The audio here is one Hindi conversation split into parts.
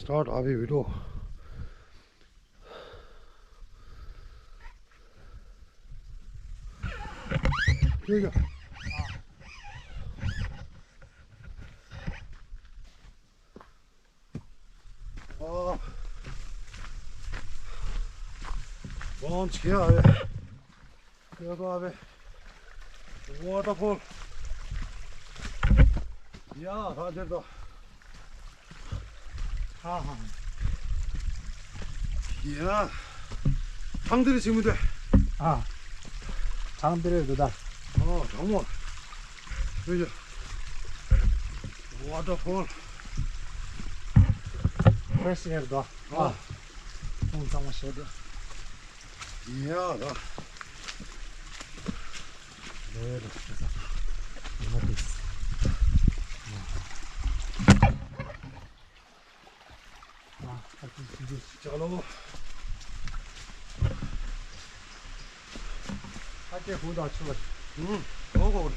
start अभी वीडियो ठीक है पहुंच गया है देखो अभी वाटरफॉल या राजर तो हाँ हाँ या 장들이 지금 돼. 아 장들이다 정말 그죠 waterfall fresh air도 엄청 맛있어 이야 나 네 그래서 이것도 있어 하여튼 이제 चलो 할게 보다 추워 먹어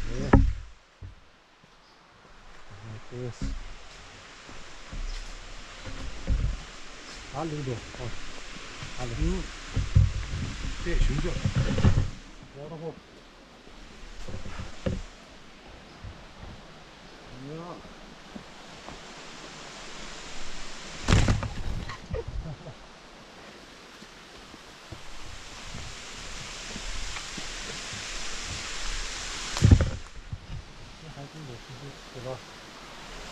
네 됐어 알리도 알리 네 진짜 waterfall 이야 하여튼 뭐 제가 알겠어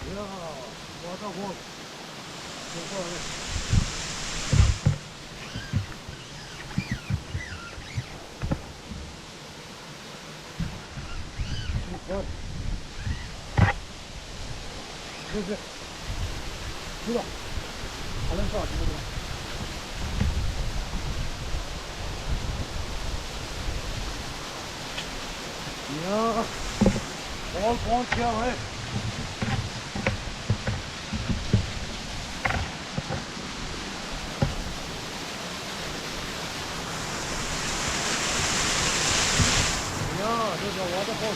야 waterfall 그래 들어 가면서 들어 이야 बहुत क्या है या देखो waterfall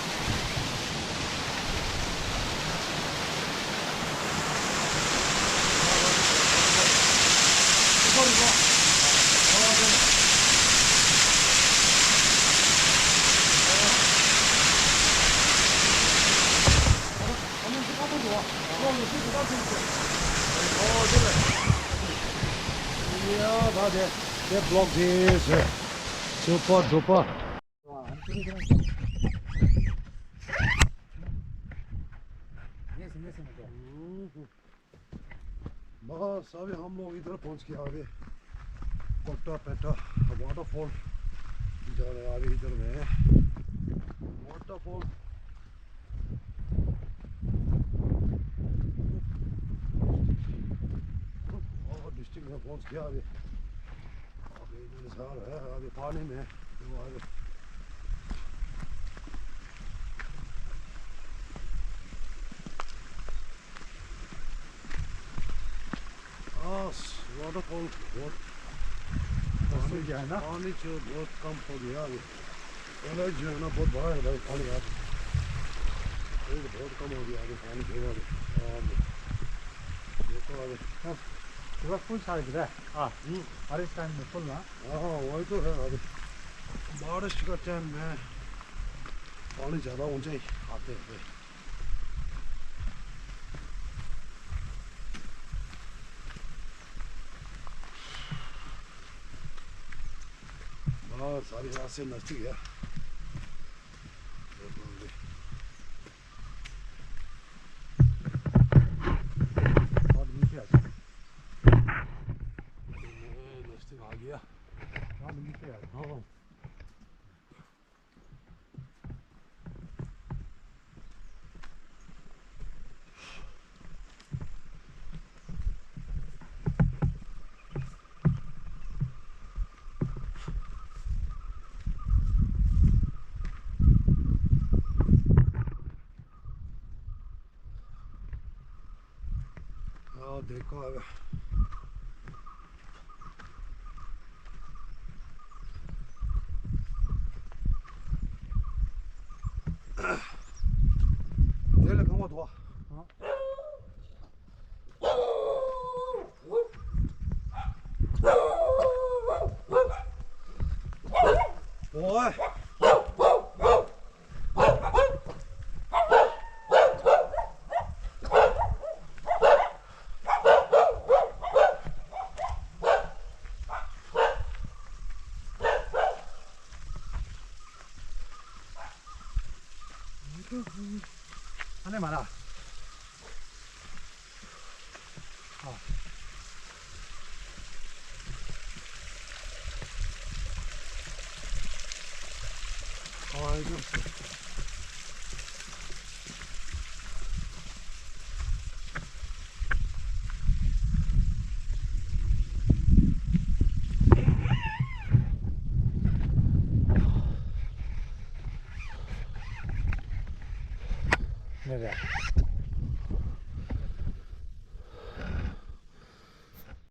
Yeah, that block is super duper. बस अभी हम लोग इधर पहुंच गए अभी कोटा पेटा वाटरफॉल जा रहे अभी इधर में वाटरफॉल और डिस्ट्रिक्ट में पहुंच गया अभी अभी इंतजार है अभी पानी में तो अभी वाटरफॉल बहुत पानी जो बहुत कम हो गया अभी पहले जो है ना बहुत बड़ा है भाई पानी आज बहुत कम हो गया अभी पानी जो अभी देखो अभी 그거 풀 사이즈래 아래 사이즈는 풀나 वही तो है अभी बारिश का टाइम में पानी ज़्यादा ऊंचाई आते हैं सारी रात से नजदीक है और नीचे आ नजदीक आ गया नीचे आ 아, 내거 내일 강화 도와. 어? 오이. 안에 많아. 아이고. 네네.